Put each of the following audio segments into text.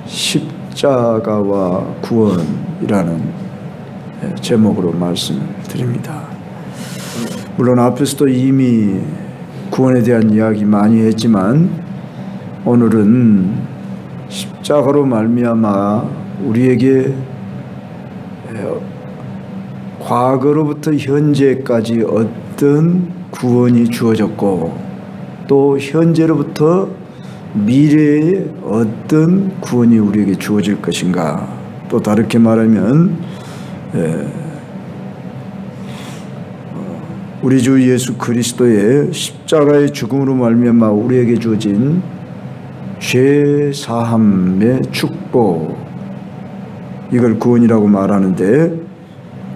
십자가와 구원이라는 제목으로 말씀을 드립니다. 물론 앞에서도 이미 구원에 대한 이야기 많이 했지만 오늘은 십자가로 말미암아 우리에게 과거로부터 현재까지 어떤 구원이 주어졌고 또 현재로부터 미래에 어떤 구원이 우리에게 주어질 것인가, 또 다르게 말하면 우리 주 예수 그리스도의 십자가의 죽음으로 말미암아 우리에게 주어진 죄 사함의 축복, 이걸 구원이라고 말하는데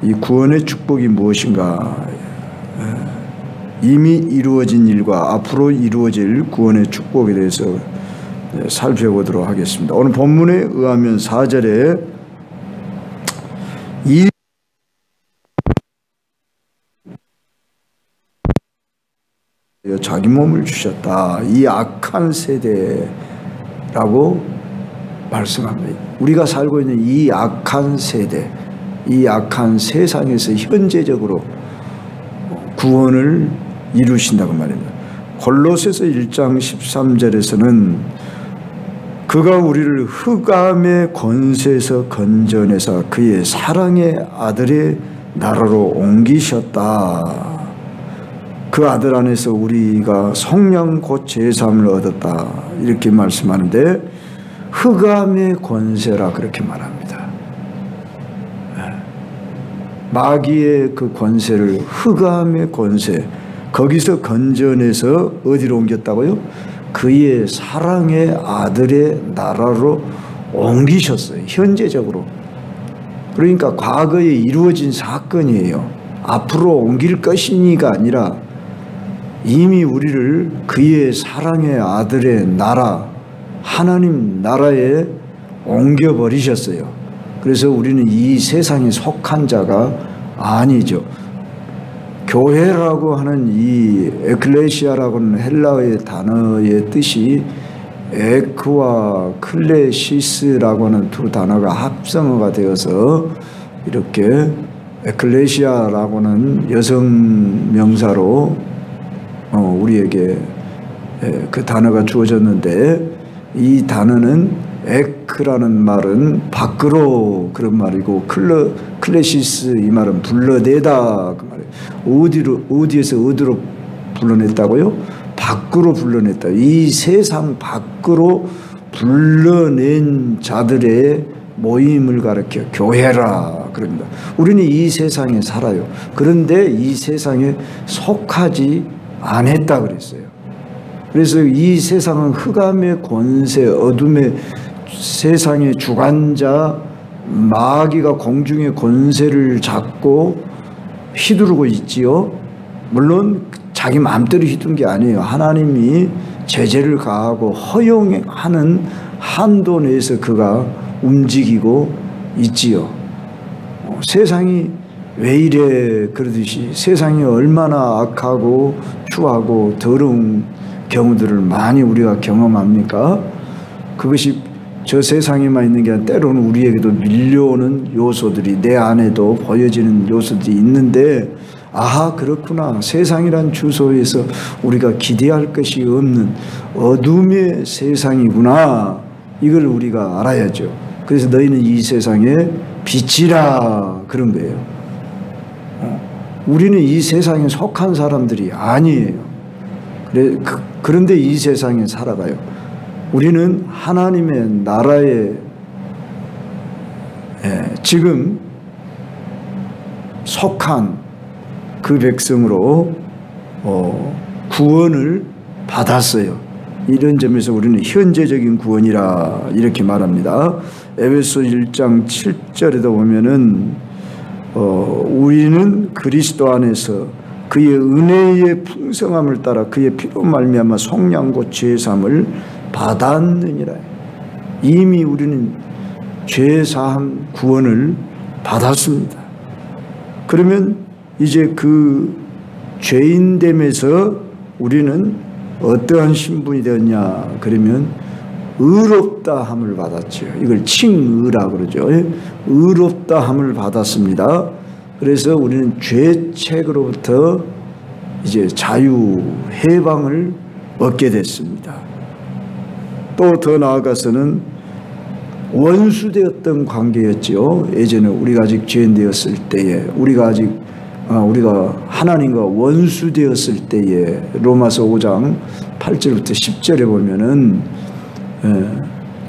이 구원의 축복이 무엇인가, 이미 이루어진 일과 앞으로 이루어질 구원의 축복에 대해서 살펴보도록 하겠습니다. 오늘 본문에 의하면 4절에 자기 몸을 주셨다, 이 악한 세대라고 말씀합니다. 우리가 살고 있는 이 악한 세대, 이 악한 세상에서 현재적으로 구원을 이루신다고 말입니다. 골로새서 1장 13절에서는 그가 우리를 흑암의 권세에서 건져내사 그의 사랑의 아들의 나라로 옮기셨다. 그 아들 안에서 우리가 성령 곧 제사함을 얻었다, 이렇게 말씀하는데 흑암의 권세라 그렇게 말합니다. 마귀의 그 권세를, 흑암의 권세, 거기서 건져내서 어디로 옮겼다고요? 그의 사랑의 아들의 나라로 옮기셨어요. 현재적으로. 그러니까 과거에 이루어진 사건이에요. 앞으로 옮길 것이니가 아니라 이미 우리를 그의 사랑의 아들의 나라, 하나님 나라에 옮겨버리셨어요. 그래서 우리는 이 세상에 속한 자가 아니죠. 교회라고 하는 이 에클레시아라고 하는 헬라어의 단어의 뜻이 에크와 클레시스라고 하는 두 단어가 합성어가 되어서 이렇게 에클레시아라고 하는 여성 명사로 우리에게 그 단어가 주어졌는데, 이 단어는 에크라는 말은 밖으로 그런 말이고 클레시스 이 말은 불러내다 그 말이에요. 어디에서 어디로 불러냈다고요? 밖으로 불러냈다. 이 세상 밖으로 불러낸 자들의 모임을 가리켜 교회라 그럽니다. 우리는 이 세상에 살아요. 그런데 이 세상에 속하지 않았다 그랬어요. 그래서 이 세상은 흑암의 권세, 어둠의 세상의 주관자 마귀가 공중의 권세를 잡고 휘두르고 있지요. 물론 자기 마음대로 휘두른 게 아니에요. 하나님이 제재를 가하고 허용하는 한도 내에서 그가 움직이고 있지요. 세상이 왜 이래 그러듯이 세상이 얼마나 악하고 추하고 더러운 경우들을 많이 우리가 경험합니까? 그것이 저 세상에만 있는 게 아니라 때로는 우리에게도 밀려오는 요소들이 내 안에도 보여지는 요소들이 있는데, 아하 그렇구나, 세상이란 주소에서 우리가 기대할 것이 없는 어둠의 세상이구나, 이걸 우리가 알아야죠. 그래서 너희는 이 세상의 빛이라 그런 거예요. 우리는 이 세상에 속한 사람들이 아니에요. 그런데 이 세상에 살아가요. 우리는 하나님의 나라에 지금 속한 그 백성으로 구원을 받았어요. 이런 점에서 우리는 현재적인 구원이라 이렇게 말합니다. 에베소 1장 7절에도 보면은 우리는 그리스도 안에서 그의 은혜의 풍성함을 따라 그의 피로 말미암아 속량 곧 죄사함을 받았느니라. 이미 우리는 죄사함 구원을 받았습니다. 그러면 이제 그 죄인됨에서 우리는 어떠한 신분이 되었냐 그러면 의롭다 함을 받았죠. 이걸 칭의라 그러죠. 의롭다 함을 받았습니다. 그래서 우리는 죄책으로부터 이제 자유 해방을 얻게 됐습니다. 또 더 나아가서는 원수되었던 관계였죠. 예전에 우리가 아직 죄인 되었을 때에 우리가 하나님과 원수되었을 때에 로마서 5장 8절부터 10절에 보면은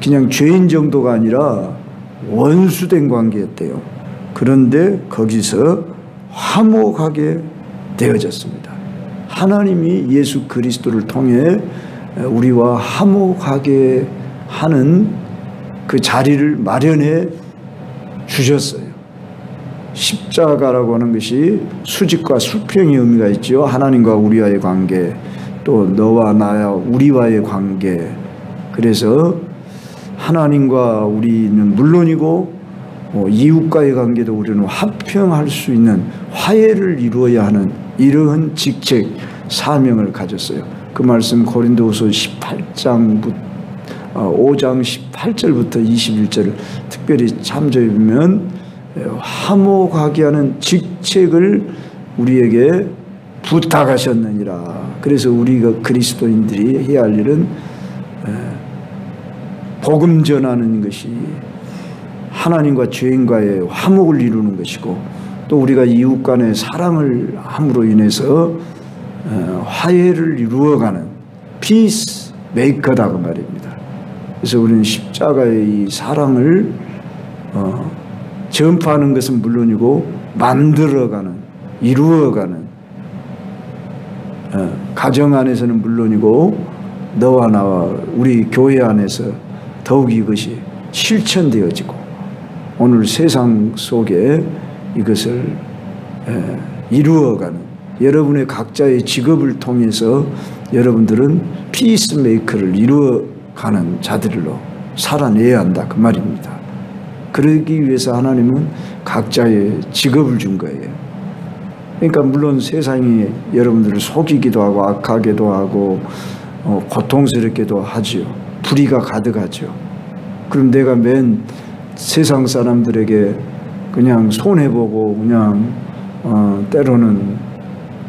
그냥 죄인 정도가 아니라 원수된 관계였대요. 그런데 거기서 화목하게 되어졌습니다. 하나님이 예수 그리스도를 통해 우리와 화목하게 하는 그 자리를 마련해 주셨어요. 십자가라고 하는 것이 수직과 수평의 의미가 있죠. 하나님과 우리와의 관계, 또 너와 나와 우리와의 관계. 그래서 하나님과 우리는 물론이고 이웃과의 관계도 우리는 화평할 수 있는 화해를 이루어야 하는 이러한 직책, 사명을 가졌어요. 그 말씀 고린도후서 5장 18절부터 21절을 특별히 참조해 보면 화목하게 하는 직책을 우리에게 부탁하셨느니라. 그래서 우리가 그리스도인들이 해야 할 일은 복음 전하는 것이 하나님과 죄인과의 화목을 이루는 것이고, 또 우리가 이웃 간의 사랑을 함으로 인해서 화해를 이루어가는 피스 메이커다 그 말입니다. 그래서 우리는 십자가의 이 사랑을 전파하는 것은 물론이고 만들어가는, 이루어가는, 가정 안에서는 물론이고 너와 나와 우리 교회 안에서 더욱 이것이 실천되어지고 오늘 세상 속에 이것을 이루어가는, 여러분의 각자의 직업을 통해서 여러분들은 피스메이커를 이루어가는 자들로 살아내야 한다 그 말입니다. 그러기 위해서 하나님은 각자의 직업을 준 거예요. 그러니까 물론 세상이 여러분들을 속이기도 하고 악하게도 하고 고통스럽게도 하지요. 불의가 가득하죠. 그럼 내가 맨 세상 사람들에게 그냥 손해보고 그냥 때로는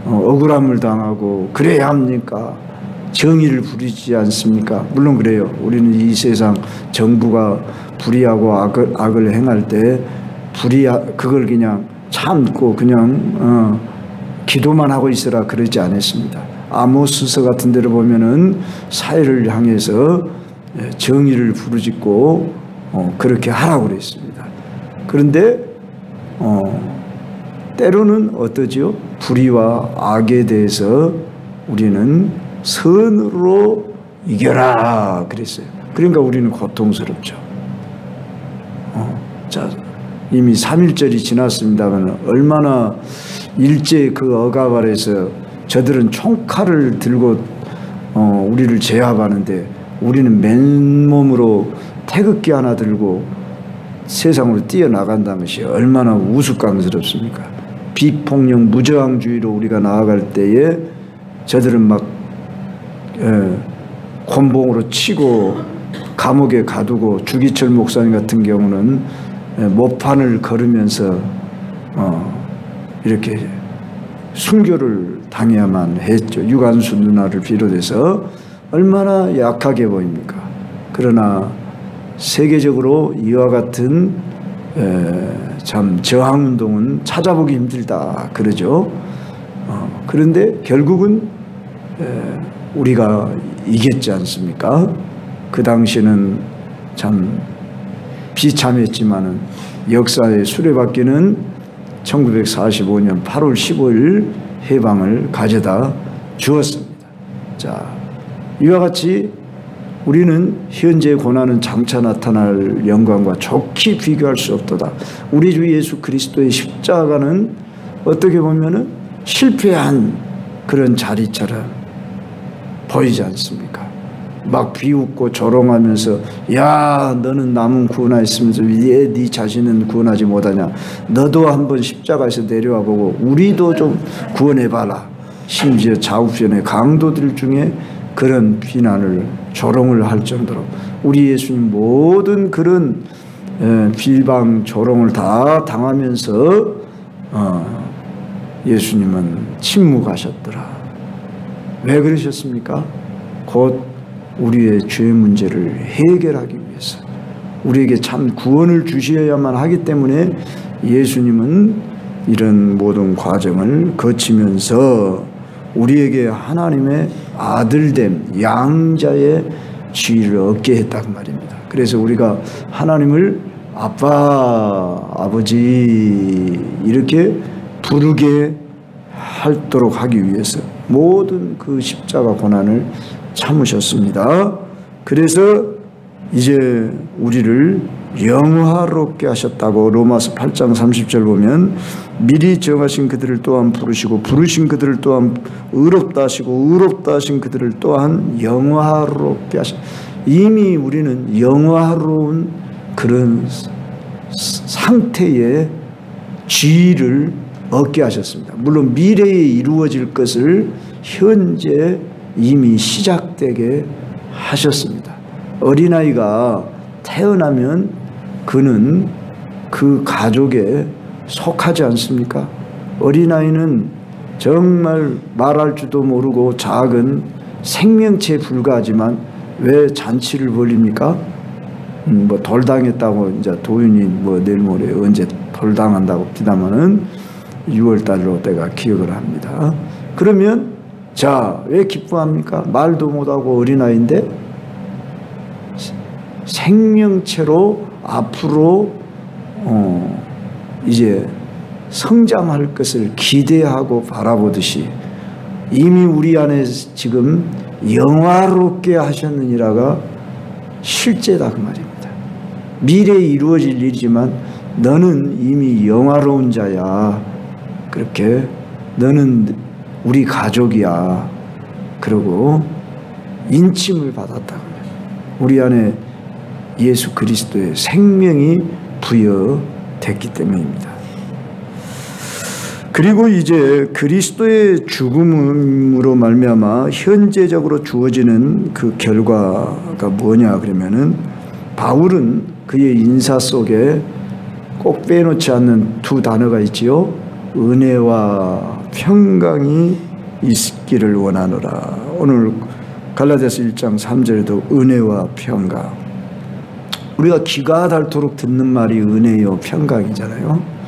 억울함을 당하고 그래야 합니까? 정의를 부리지 않습니까? 물론 그래요. 우리는 이 세상 정부가 불의하고 악을 행할 때 그걸 그냥 참고 그냥 기도만 하고 있으라 그러지 않았습니다. 아모스서 같은 데를 보면은 사회를 향해서 정의를 부르짖고 그렇게 하라고 그랬습니다. 그런데 때로는 어떠지요? 불의와 악에 대해서 우리는 선으로 이겨라 그랬어요. 그러니까 우리는 고통스럽죠. 자, 이미 3.1절이 지났습니다만 얼마나 일제 그 억압 아래서 저들은 총칼을 들고 우리를 제압하는데 우리는 맨몸으로 태극기 하나 들고 세상으로 뛰어나간다는 것이 얼마나 우스꽝스럽습니까? 비폭력 무저항주의로 우리가 나아갈 때에 저들은 막 곤봉으로 치고 감옥에 가두고, 주기철 목사님 같은 경우는 모판을 걸으면서 이렇게 순교를 당해야만 했죠. 유관수 누나를 비롯해서 얼마나 약하게 보입니까? 그러나 세계적으로 이와 같은 참 저항운동은 찾아보기 힘들다 그러죠. 그런데 결국은 우리가 이겼지 않습니까? 그 당시에는 참 비참했지만은 역사의 수레바퀴는 1945년 8월 15일 해방을 가져다 주었습니다. 자, 이와 같이 우리는 현재 고난은 장차 나타날 영광과 좋게 비교할 수 없도다. 우리 주 예수 그리스도의 십자가는 어떻게 보면은 실패한 그런 자리처럼 보이지 않습니까? 막 비웃고 조롱하면서 야 너는 남은 구원하였으면서 왜 네 자신은 구원하지 못하냐, 너도 한번 십자가에서 내려와 보고 우리도 좀 구원해봐라. 심지어 좌우편의 강도들 중에 그런 비난을 조롱을 할 정도로 우리 예수님 모든 그런 비방 조롱을 다 당하면서 예수님은 침묵하셨더라. 왜 그러셨습니까? 곧 우리의 죄 문제를 해결하기 위해서, 우리에게 참 구원을 주셔야만 하기 때문에 예수님은 이런 모든 과정을 거치면서 우리에게 하나님의 아들됨, 양자의 지위를 얻게 했단 말입니다. 그래서 우리가 하나님을 아빠, 아버지 이렇게 부르게 하도록 하기 위해서 모든 그 십자가 고난을 참으셨습니다. 그래서 이제 우리를 영화롭게 하셨다고 로마서 8장 30절 보면, 미리 정하신 그들을 또한 부르시고 부르신 그들을 또한 의롭다 하시고 의롭다 하신 그들을 또한 영화롭게 하셨. 이미 우리는 영화로운 그런 상태의 지위를 얻게 하셨습니다. 물론 미래에 이루어질 것을 현재 이미 시작되게 하셨습니다. 어린아이가 태어나면 그는 그 가족에 속하지 않습니까? 어린아이는 정말 말할 줄도 모르고 작은 생명체에 불과하지만 왜 잔치를 벌립니까? 뭐 돌당했다고 이제 도윤이 뭐 내일 모레 언제 돌당한다고 기다면은 6월 달로 내가 기억을 합니다. 그러면 자, 왜 기뻐합니까? 말도 못하고 어린아이인데 생명체로 앞으로 이제 성장할 것을 기대하고 바라보듯이 이미 우리 안에 지금 영화롭게 하셨느니라가 실제다 그 말입니다. 미래에 이루어질 일이지만 너는 이미 영화로운 자야. 그렇게 너는 우리 가족이야. 그리고 인침을 받았다. 우리 안에 예수 그리스도의 생명이 부여됐기 때문입니다. 그리고 이제 그리스도의 죽음으로 말미암아 현재적으로 주어지는 그 결과가 뭐냐 그러면은, 바울은 그의 인사 속에 꼭 빼놓지 않는 두 단어가 있지요. 은혜와 평강이 있기를 원하노라. 오늘 갈라디아서 1장 3절에도 은혜와 평강. 우리가 귀가 닳도록 듣는 말이 은혜요 평강이잖아요.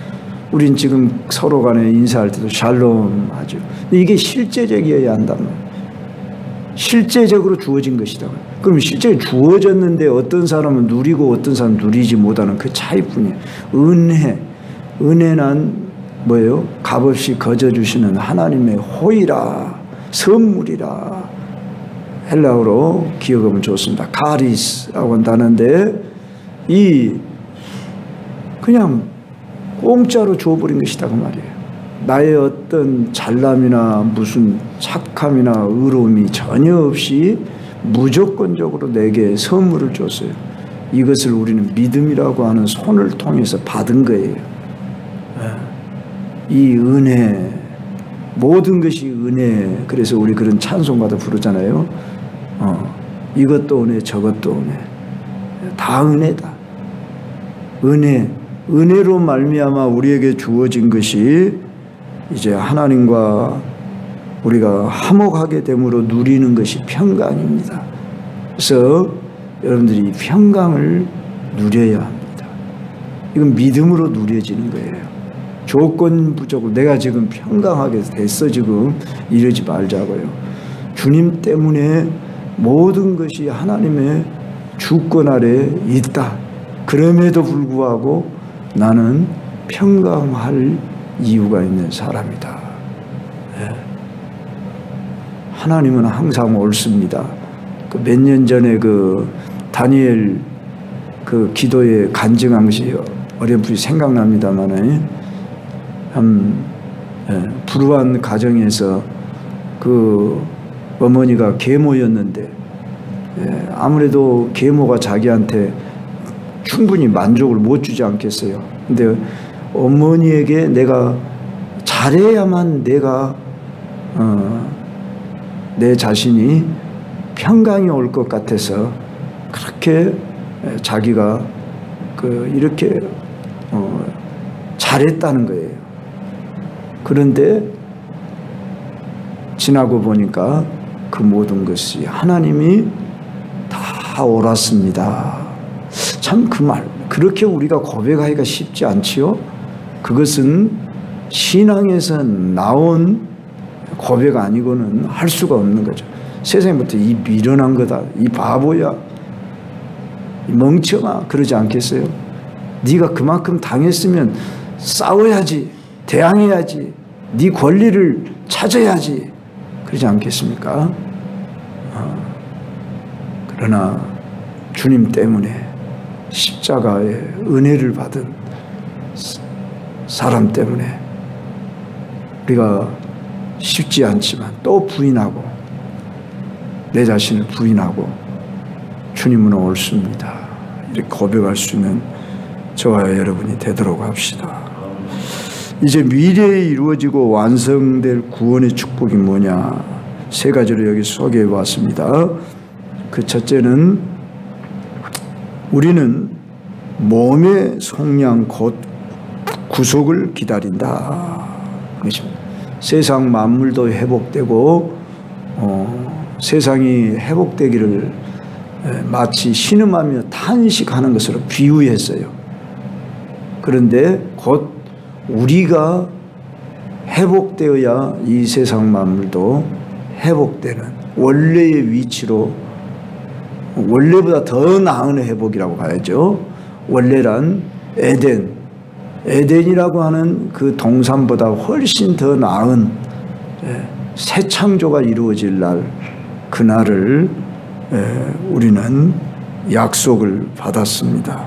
우린 지금 서로 간에 인사할 때도 샬롬 하죠. 근데 이게 실제적이어야 한단 말이에요. 실제적으로 주어진 것이다. 그럼 실제 주어졌는데 어떤 사람은 누리고 어떤 사람은 누리지 못하는 그 차이뿐이에요. 은혜는 뭐예요? 값없이 거저주시는 하나님의 호의라, 선물이라. 헬라어로 기억하면 좋습니다. 카리스라고 한다는데, 이 그냥 공짜로 줘버린 것이다 그 말이에요. 나의 어떤 잘남이나 무슨 착함이나 의로움이 전혀 없이 무조건적으로 내게 선물을 줬어요. 이것을 우리는 믿음이라고 하는 손을 통해서 받은 거예요. 이 은혜, 모든 것이 은혜. 그래서 우리 그런 찬송가도 부르잖아요. 이것도 은혜, 저것도 은혜. 다 은혜다. 은혜로 말미암아 우리에게 주어진 것이 이제 하나님과 우리가 화목하게 됨으로 누리는 것이 평강입니다. 그래서 여러분들이 평강을 누려야 합니다. 이건 믿음으로 누려지는 거예요. 조건부적으로 내가 지금 평강하게 됐어 지금 이러지 말자고요. 주님 때문에 모든 것이 하나님의 주권 아래 있다. 그럼에도 불구하고 나는 평강할 이유가 있는 사람이다. 하나님은 항상 옳습니다. 몇 년 전에 그 다니엘 그 기도에 간증한 것이 어렴풋이 생각납니다만, 불우한 가정에서 그 어머니가 계모였는데, 아무래도 계모가 자기한테 충분히 만족을 못 주지 않겠어요. 근데 어머니에게 내가 잘해야만 내가 내 자신이 평강이 올 것 같아서 그렇게 자기가 이렇게 잘했다는 거예요. 그런데 지나고 보니까 그 모든 것이 하나님이 다 옳았습니다. 참 그 말 그렇게 우리가 고백하기가 쉽지 않지요. 그것은 신앙에서 나온 고백 아니고는 할 수가 없는 거죠. 세상부터 이 미련한 거다, 이 바보야, 이 멍청아, 그러지 않겠어요? 네가 그만큼 당했으면 싸워야지, 대항해야지, 네 권리를 찾아야지, 그러지 않겠습니까? 그러나 주님 때문에 십자가의 은혜를 받은 사람 때문에 우리가 쉽지 않지만 또 부인하고 내 자신을 부인하고 주님은 옳습니다, 이렇게 고백할 수 있는 저와 여러분이 되도록 합시다. 이제 미래에 이루어지고 완성될 구원의 축복이 뭐냐, 세 가지로 여기 소개해 봤습니다. 그 첫째는 우리는 몸의 속량 곧 구속을 기다린다. 세상 만물도 회복되고 세상이 회복되기를 마치 신음하며 탄식하는 것으로 비유했어요. 그런데 곧 우리가 회복되어야 이 세상 만물도 회복되는 원래의 위치로, 원래보다 더 나은 회복이라고 봐야죠. 원래란 에덴이라고 하는 그 동산보다 훨씬 더 나은 새 창조가 이루어질 날, 그날을 우리는 약속을 받았습니다.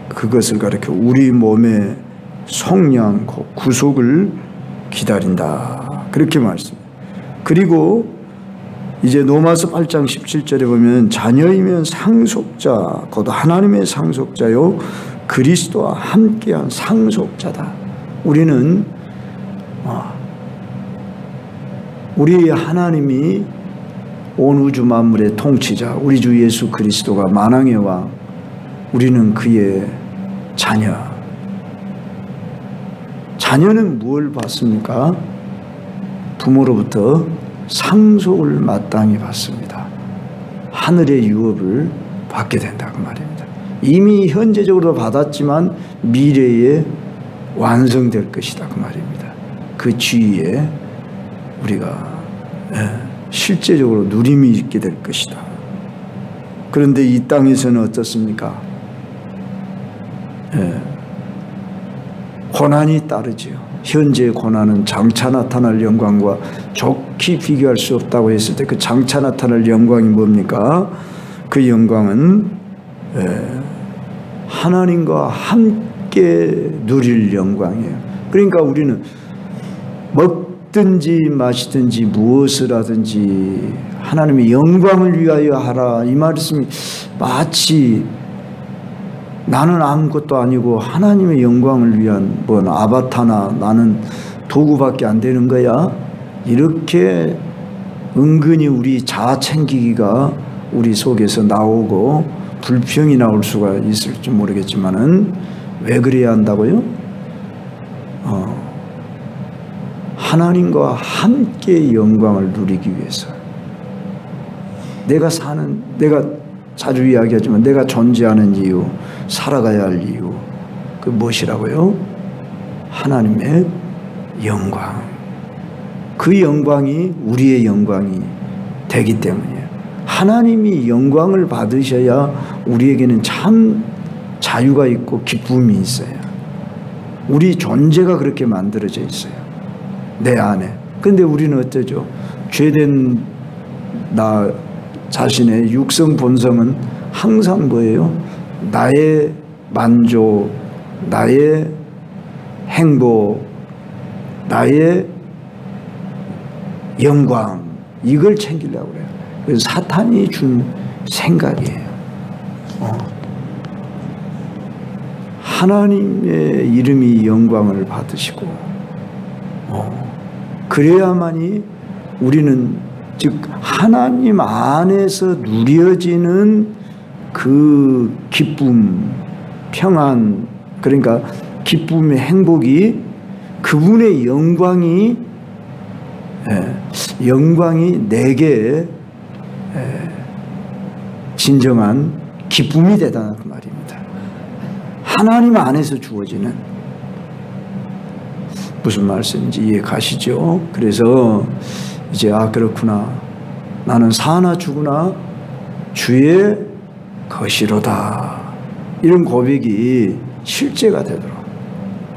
그것을 가리켜 우리 몸의 속량 구속을 기다린다, 그렇게 말씀합니다. 그리고 이제 로마서 8장 17절에 보면 자녀이면 상속자 곧 하나님의 상속자요 그리스도와 함께한 상속자다. 우리는 우리 하나님이 온 우주 만물의 통치자, 우리 주 예수 그리스도가 만왕의 왕, 우리는 그의 자녀. 자녀는 무엇을 받습니까? 부모로부터 상속을 마땅히 받습니다. 하늘의 유업을 받게 된다, 그 말입니다. 이미 현재적으로 받았지만 미래에 완성될 것이다, 그 말입니다. 그 주위에 우리가 실제적으로 누림이 있게 될 것이다. 그런데 이 땅에서는 어떻습니까? 고난이 따르지요. 현재의 고난은 장차 나타날 영광과 좋게 비교할 수 없다고 했을 때 그 장차 나타날 영광이 뭡니까? 그 영광은 하나님과 함께 누릴 영광이에요. 그러니까 우리는 먹든지 마시든지 무엇을 하든지 하나님의 영광을 위하여 하라, 이 말씀이 마치 나는 아무것도 아니고 하나님의 영광을 위한 뭔 아바타나 나는 도구밖에 안 되는 거야, 이렇게 은근히 우리 자아 챙기기가 우리 속에서 나오고 불평이 나올 수가 있을지 모르겠지만은 왜 그래야 한다고요? 하나님과 함께 영광을 누리기 위해서. 내가 자주 이야기하지만 내가 존재하는 이유, 살아가야 할 이유, 그 무엇이라고요? 하나님의 영광. 그 영광이 우리의 영광이 되기 때문이에요. 하나님이 영광을 받으셔야 우리에게는 참 자유가 있고 기쁨이 있어요. 우리 존재가 그렇게 만들어져 있어요, 내 안에. 근데 우리는 어떠죠? 죄된 나 자신의 육성 본성은 항상 뭐예요? 나의 만족, 나의 행복, 나의 영광, 이걸 챙기려고 그래요. 그래서 사탄이 준 생각이에요. 하나님의 이름이 영광을 받으시고 그래야만이 우리는 즉 하나님 안에서 누려지는 그 기쁨, 평안, 그러니까 기쁨의 행복이 그분의 영광이 내게 진정한 기쁨이 되다 그 말입니다. 하나님 안에서 주어지는, 무슨 말씀인지 이해 가시죠? 그래서 이제 그렇구나, 나는 사나 죽으나 주의 것이로다, 이런 고백이 실제가 되도록.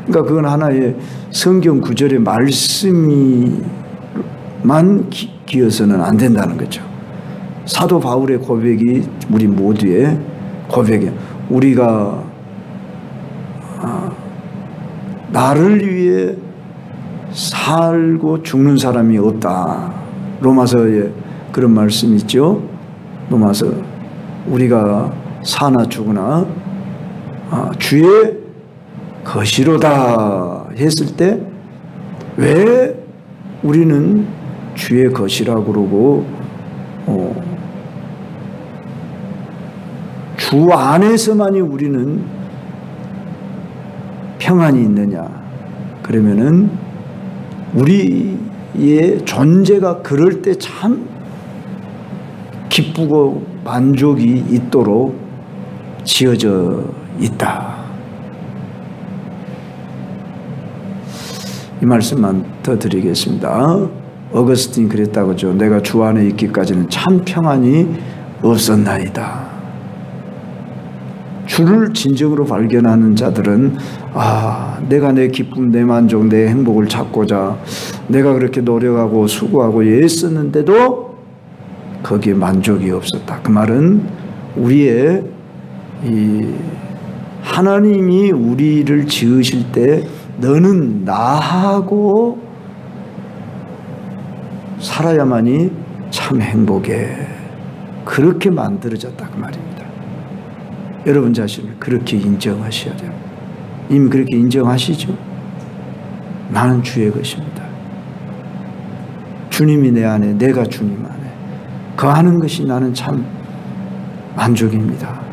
그러니까 그건 하나의 성경 구절의 말씀이만 기어서는 안 된다는 거죠. 사도 바울의 고백이 우리 모두의 고백이에요. 우리가 나를 위해 살고 죽는 사람이 없다. 로마서에 그런 말씀이 있죠. 로마서, 우리가 사나 죽으나 주의 것이로다 했을 때 왜 우리는 주의 것이라고 그러고 주 안에서만이 우리는 평안이 있느냐? 그러면은 우리의 존재가 그럴 때 참 기쁘고 만족이 있도록 지어져 있다. 이 말씀만 더 드리겠습니다. 어거스틴이 그랬다고죠. 내가 주 안에 있기까지는 참 평안이 없었나이다. 주를 진정으로 발견하는 자들은 내가 내 기쁨, 내 만족, 내 행복을 찾고자 내가 그렇게 노력하고 수고하고 애썼는데도 거기에 만족이 없었다. 그 말은 우리의 하나님이 우리를 지으실 때 너는 나하고 살아야만이 참 행복해, 그렇게 만들어졌다 그 말입니다. 여러분 자신을 그렇게 인정하셔야 돼요. 이미 그렇게 인정하시죠? 나는 주의 것입니다. 주님이 내 안에, 내가 주님 안에 거하는 것이 나는 참 만족입니다.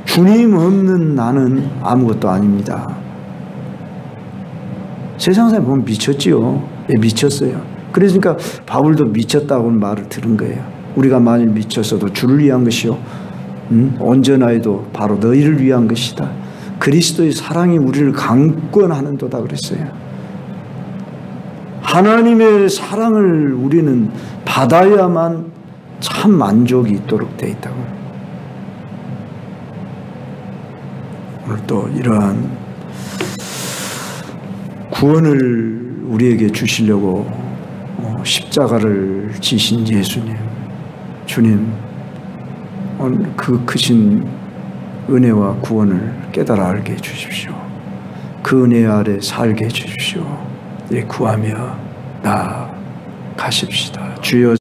주님 없는 나는 아무것도 아닙니다. 세상 사람 보면 미쳤지요. 미쳤어요. 그러니까 바울도 미쳤다고 말을 들은 거예요. 우리가 만일 미쳤어도 주를 위한 것이요, 온전하여도 바로 너희를 위한 것이다. 그리스도의 사랑이 우리를 강권하는도다 그랬어요. 하나님의 사랑을 우리는 받아야만 참 만족이 있도록 되어 있다고. 오늘 또 이러한 구원을 우리에게 주시려고 십자가를 지신 예수님, 주님, 그 크신 은혜와 구원을 깨달아 알게 해주십시오. 그 은혜 아래 살게 해주십시오. 구하며 나아가십시다. 주여.